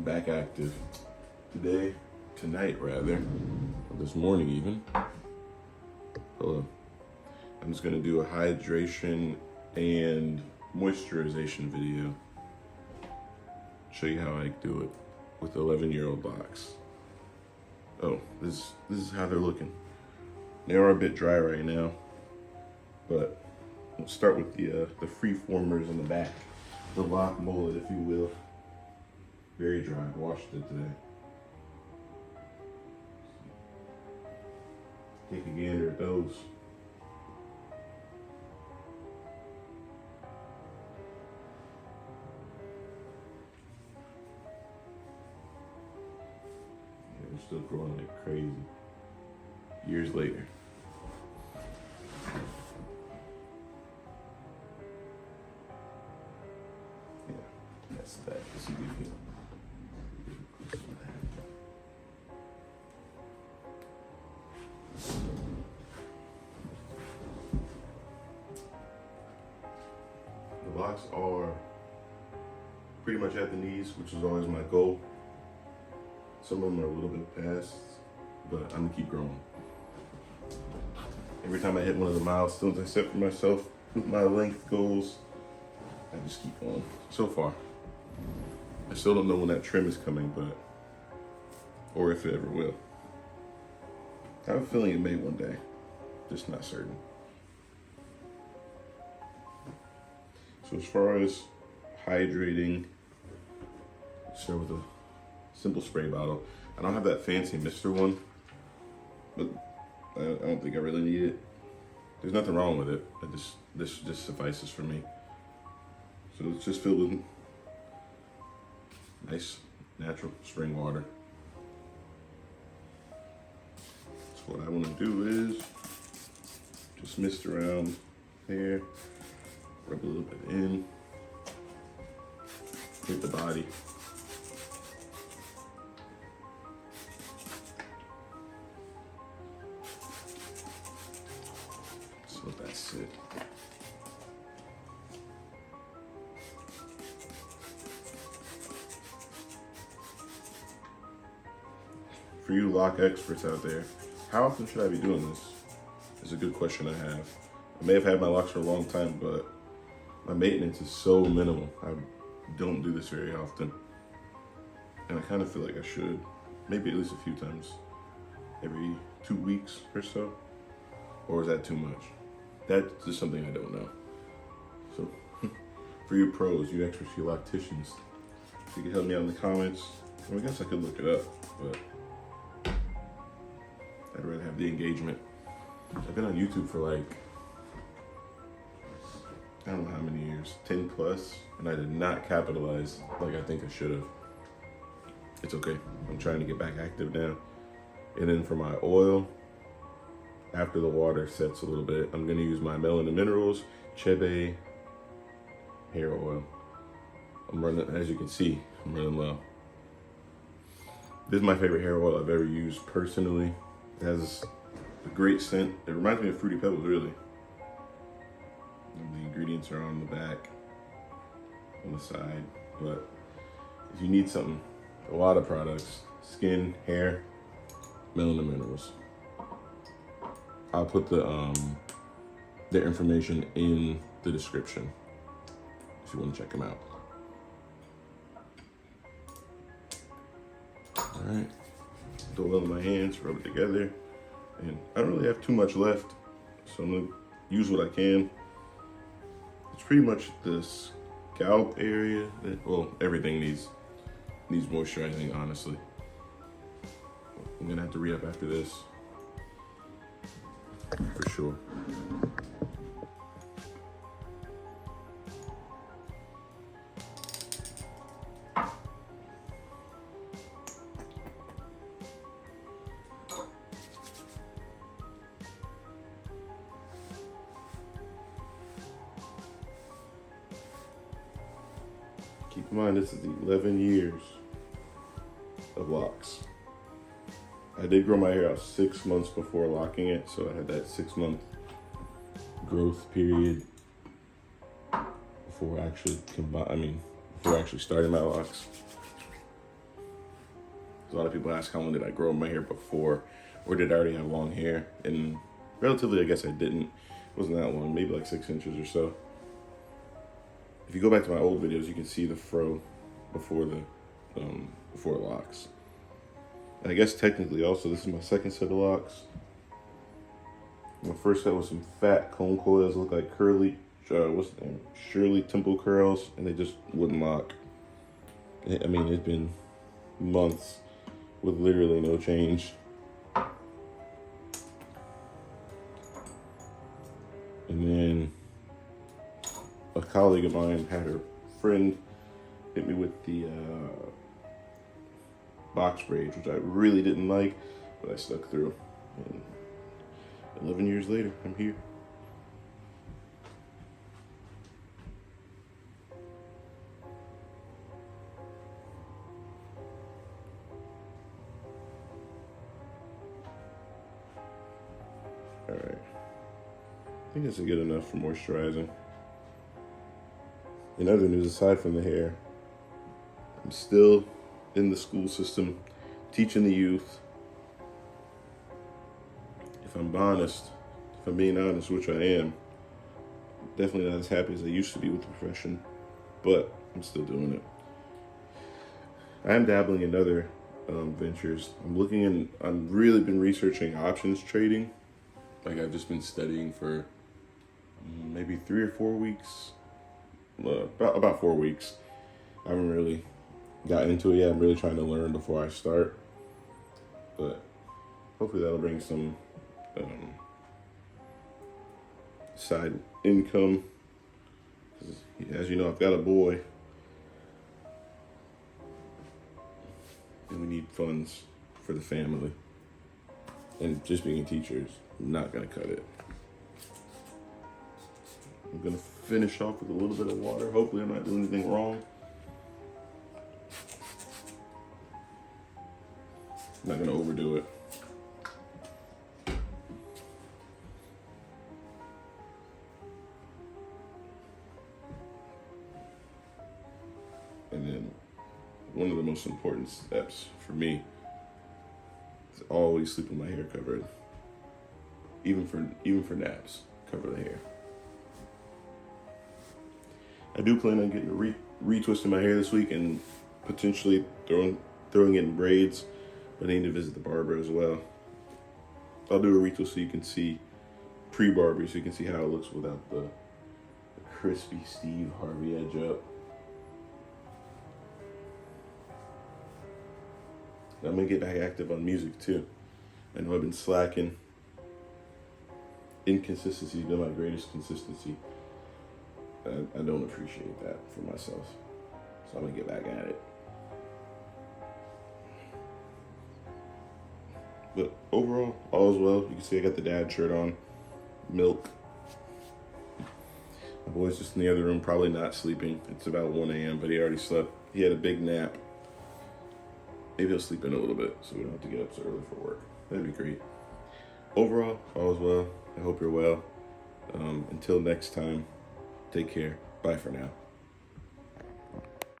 back active today, tonight rather, or this morning even. Hello. I'm just gonna do a hydration and moisturization video. Show you how I do it with 11-year-old Locs. Oh, this is how they're looking. They are a bit dry right now, but we'll start with the free formers in the back, the lock mullet, if you will. Very dry. I washed it today. Take a gander at those. Yeah, they're still growing like crazy. Years later. Yeah, that's that. Let's see if you can. The Locs are pretty much at the knees, which is always my goal. Some of them are a little bit past, but I'm gonna keep growing. Every time I hit one of the milestones I set for myself with my length goals, I just keep going. So far, I still don't know when that trim is coming, but, or if it ever will. I have a feeling it may one day, just not certain. So as far as hydrating, start with a simple spray bottle. I don't have that fancy Mister one, but I don't think I really need it. There's nothing wrong with it. This just suffices for me. So it's just filled with nice natural spring water. So what I want to do is just mist around there, rub a little bit in, hit the body. So that's it. For you Loc experts out there, how often should I be doing this? Is a good question I have. I may have had my Locs for a long time, but my maintenance is so minimal. I don't do this very often. And I kind of feel like I should. Maybe at least a few times. Every 2 weeks or so. Or is that too much? That's just something I don't know. So, for you pros, you experts, you locticians, if you could help me out in the comments, well, I guess I could look it up, but I'd rather have the engagement. I've been on YouTube for like, I don't know how many years, 10 plus, and I did not capitalize like I think I should have. It's okay, I'm trying to get back active now. And then for my oil, after the water sets a little bit, I'm gonna use my Melanin Minerals Chebe hair oil. I'm running, as you can see, I'm running low. This is my favorite hair oil I've ever used personally. It has a great scent. It reminds me of Fruity Pebbles, really. And the ingredients are on the back, on the side. But if you need something, a lot of products, skin, hair, Melanin Minerals. I'll put their information in the description if you want to check them out. All right, the oil in my hands, rub it together, and I don't really have too much left, so I'm gonna use what I can. It's pretty much the scalp area that, well, everything needs moisturizing, honestly. I'm gonna have to re-up after this. For sure. Keep in mind, this is 11 years of Locs. I did grow my hair out 6 months before locking it, so I had that 6-month growth period before actually starting my Locs. A lot of people ask how long did I grow my hair before, or did I already have long hair? And relatively, I guess I didn't. It wasn't that long, maybe like 6 inches or so. If you go back to my old videos, you can see the fro before locks. And I guess technically also, this is my second set of locks. My first set was some fat comb coils, look like curly, what's the name? Shirley Temple curls, and they just wouldn't lock. I mean, it's been months with literally no change. And then a colleague of mine had her friend hit me with the box braids, which I really didn't like, but I stuck through. And 11 years later, I'm here. All right. I think this is good enough for moisturizing. In other news, aside from the hair, I'm still in the school system, teaching the youth. If I'm being honest, which I am, definitely not as happy as I used to be with the profession, but I'm still doing it. I am dabbling in other ventures. I've really been researching options trading. Like I've just been studying for maybe 3 or 4 weeks. About 4 weeks. I haven't really gotten into it yet. I'm really trying to learn before I start. But hopefully that'll bring some side income. 'Cause, as you know, I've got a boy. And we need funds for the family. And just being a teacher is not going to cut it. I'm going to finish off with a little bit of water. Hopefully I'm not doing anything wrong. I'm not going to overdo it. And then one of the most important steps for me is always sleep with my hair covered. Even for naps, cover the hair. I do plan on getting retwisting my hair this week and potentially throwing it in braids, but I need to visit the barber as well. I'll do a retwist so you can see pre-barber, so you can see how it looks without the crispy Steve Harvey edge up. I'm gonna get back active on music too. I know I've been slacking. Inconsistency has been my greatest consistency. I don't appreciate that for myself. So I'm gonna get back at it. But overall, all is well. You can see I got the dad shirt on. Milk. My boy's just in the other room, probably not sleeping. It's about 1 a.m., but he already slept. He had a big nap. Maybe he'll sleep in a little bit so we don't have to get up so early for work. That'd be great. Overall, all is well. I hope you're well. Until next time, take care. Bye for now.